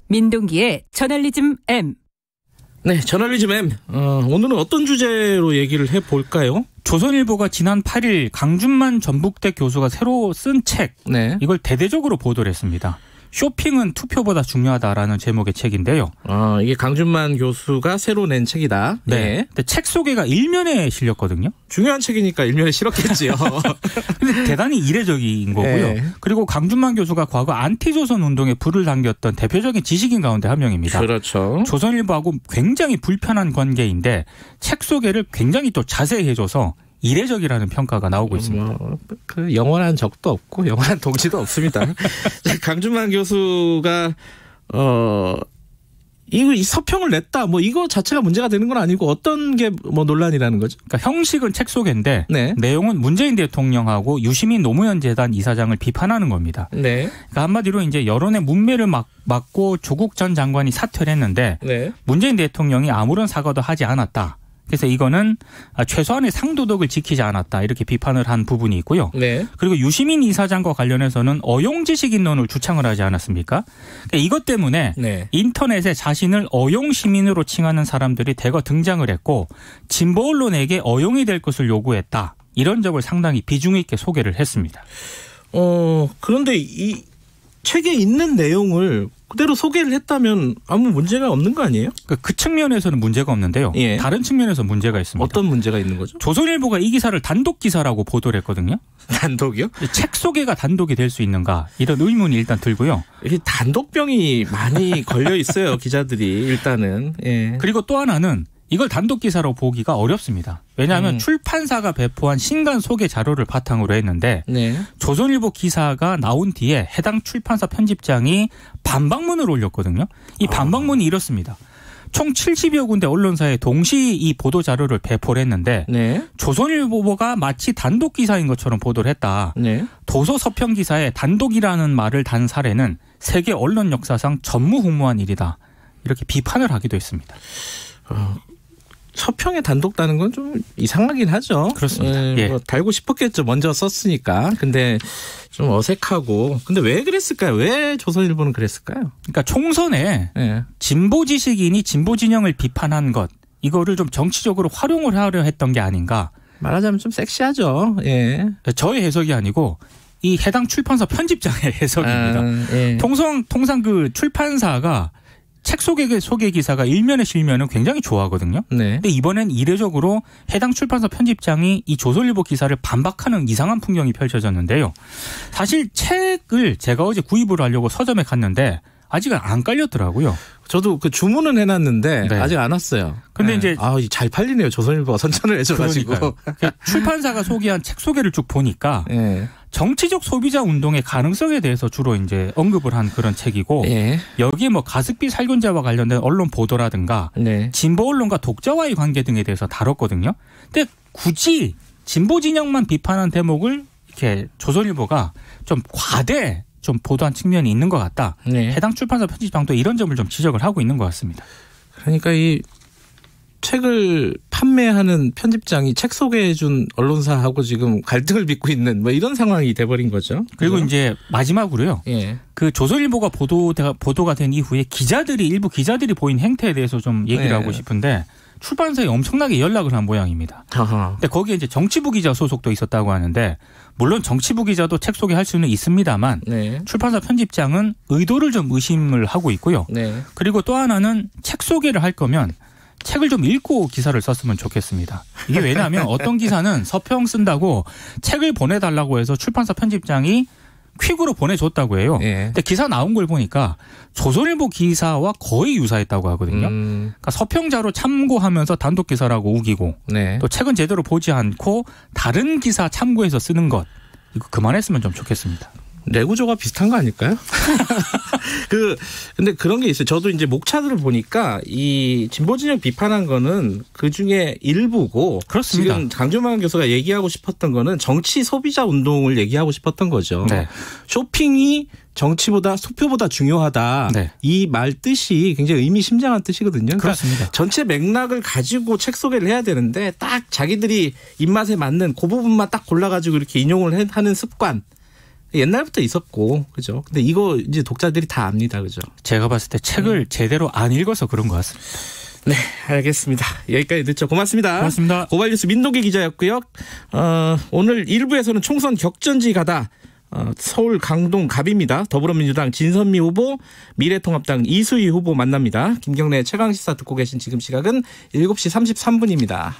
민동기의 저널리즘 M. 네, 저널리즘 M. 오늘은 어떤 주제로 얘기를 해볼까요? 조선일보가 지난 8일 강준만 전북대 교수가 새로 쓴 책, 네. 이걸 대대적으로 보도를 했습니다. 쇼핑은 투표보다 중요하다라는 제목의 책인데요. 이게 강준만 교수가 새로 낸 책이다. 네. 근데 책 소개가 일면에 실렸거든요. 중요한 책이니까 일면에 실었겠지요. 근데 대단히 이례적인 거고요. 네. 그리고 강준만 교수가 과거 안티조선 운동에 불을 당겼던 대표적인 지식인 가운데 한 명입니다. 그렇죠. 조선일보하고 굉장히 불편한 관계인데 책 소개를 굉장히 또 자세히 해줘서 이례적이라는 평가가 나오고 있습니다. 그 영원한 적도 없고 영원한 동지도 없습니다. 강준만 교수가 이 서평을 냈다. 이거 자체가 문제가 되는 건 아니고 어떤 게 논란이라는 거죠? 그러니까 형식은 책 소개인데 네. 내용은 문재인 대통령하고 유시민 노무현 재단 이사장을 비판하는 겁니다. 네. 그러니까 한마디로 이제 여론의 문매를 막고 조국 전 장관이 사퇴를 했는데 네. 문재인 대통령이 아무런 사과도 하지 않았다. 그래서 이거는 최소한의 상도덕을 지키지 않았다. 이렇게 비판을 한 부분이 있고요. 네. 그리고 유시민 이사장과 관련해서는 어용지식인론을 주창을 하지 않았습니까? 그러니까 이것 때문에 네. 인터넷에 자신을 어용시민으로 칭하는 사람들이 대거 등장을 했고 진보 언론에게 어용이 될 것을 요구했다. 이런 점을 상당히 비중 있게 소개를 했습니다. 그런데 이 책에 있는 내용을 그대로 소개를 했다면 아무 문제가 없는 거 아니에요? 그 측면에서는 문제가 없는데요. 예. 다른 측면에서 문제가 있습니다. 어떤 문제가 있는 거죠? 조선일보가 이 기사를 단독 기사라고 보도를 했거든요. 단독이요? 책 소개가 단독이 될 수 있는가 이런 의문이 일단 들고요. 이게 단독병이 많이 걸려 있어요. 기자들이 일단은. 예. 그리고 또 하나는 이걸 단독 기사로 보기가 어렵습니다. 왜냐하면 출판사가 배포한 신간 소개 자료를 바탕으로 했는데 네. 조선일보 기사가 나온 뒤에 해당 출판사 편집장이 반박문을 올렸거든요. 이 반박문이 이렇습니다. 총 70여 군데 언론사에 동시 이 보도 자료를 배포를 했는데 네. 조선일보가 마치 단독 기사인 것처럼 보도를 했다. 네. 도서 서평 기사에 단독이라는 말을 단 사례는 세계 언론 역사상 전무후무한 일이다. 이렇게 비판을 하기도 했습니다. 서평에 단독 다는 건 좀 이상하긴 하죠. 그렇습니다. 예. 달고 싶었겠죠. 먼저 썼으니까. 근데 좀 어색하고. 근데 왜 그랬을까요? 왜 조선일보는 그랬을까요? 그러니까 총선에 예. 진보 지식인이 진보 진영을 비판한 것 이거를 좀 정치적으로 활용을 하려 했던 게 아닌가. 말하자면 좀 섹시하죠. 예. 저의 해석이 아니고 이 해당 출판사 편집장의 해석입니다. 예. 통상 그 출판사가 책 소개 기사가 일면에 실면은 굉장히 좋아하거든요. 네. 근데 이번엔 이례적으로 해당 출판사 편집장이 이 조선일보 기사를 반박하는 이상한 풍경이 펼쳐졌는데요. 사실 책을 제가 어제 구입을 하려고 서점에 갔는데 아직은 안 깔렸더라고요. 저도 그 주문은 해놨는데 네. 아직 안 왔어요. 근데 네. 이제 잘 팔리네요. 조선일보가 선전을 해줘가지고. 출판사가 소개한 책 소개를 쭉 보니까 예. 정치적 소비자 운동의 가능성에 대해서 주로 이제 언급을 한 그런 책이고 예. 여기에 가습기 살균제와 관련된 언론 보도라든가 네. 진보 언론과 독자와의 관계 등에 대해서 다뤘거든요. 근데 굳이 진보 진영만 비판한 대목을 이렇게 조선일보가 좀 과대 좀 보도한 측면이 있는 것 같다. 네. 해당 출판사 편집장도 이런 점을 좀 지적을 하고 있는 것 같습니다. 그러니까 이 책을 판매하는 편집장이 책 소개해준 언론사하고 지금 갈등을 빚고 있는 이런 상황이 돼버린 거죠. 그리고 그죠? 이제 마지막으로요. 예. 그 조선일보가 보도가 된 이후에 일부 기자들이 보인 행태에 대해서 좀 얘기를 네. 하고 싶은데 출판사에 엄청나게 연락을 한 모양입니다. 아하. 근데 거기에 이제 정치부 기자 소속도 있었다고 하는데 물론 정치부 기자도 책 소개할 수는 있습니다만 네. 출판사 편집장은 의도를 좀 의심을 하고 있고요. 네. 그리고 또 하나는 책 소개를 할 거면 책을 좀 읽고 기사를 썼으면 좋겠습니다. 이게 왜냐하면 어떤 기사는 서평 쓴다고 책을 보내달라고 해서 출판사 편집장이 퀵으로 보내줬다고 해요. 예. 근데 기사 나온 걸 보니까 조선일보 기사와 거의 유사했다고 하거든요. 그러니까 서평자로 참고하면서 단독 기사라고 우기고 네. 또 책은 제대로 보지 않고 다른 기사 참고해서 쓰는 것 이거 그만했으면 좀 좋겠습니다. 내구조가 비슷한 거 아닐까요? 근데 그런 게 있어요. 저도 이제 목차들을 보니까 이 진보 진영 비판한 거는 그 중에 일부고. 그렇습니다. 지금 강준만 교수가 얘기하고 싶었던 거는 정치 소비자 운동을 얘기하고 싶었던 거죠. 네. 쇼핑이 정치보다 수표보다 중요하다. 네. 이 말 뜻이 굉장히 의미심장한 뜻이거든요. 그러니까 그렇습니다. 전체 맥락을 가지고 책 소개를 해야 되는데 딱 자기들이 입맛에 맞는 그 부분만 딱 골라가지고 이렇게 인용을 하는 습관. 옛날부터 있었고, 그죠? 근데 이거 이제 독자들이 다 압니다, 그죠? 제가 봤을 때 책을 제대로 안 읽어서 그런 것 같습니다. 네, 알겠습니다. 여기까지 듣죠. 고맙습니다. 고맙습니다. 고발뉴스 민동기 기자였고요. 오늘 1부에서는 총선 격전지 가다. 서울 강동 갑입니다. 더불어민주당 진선미 후보, 미래통합당 이수희 후보 만납니다. 김경래 최강시사 듣고 계신 지금 시각은 7시 33분입니다.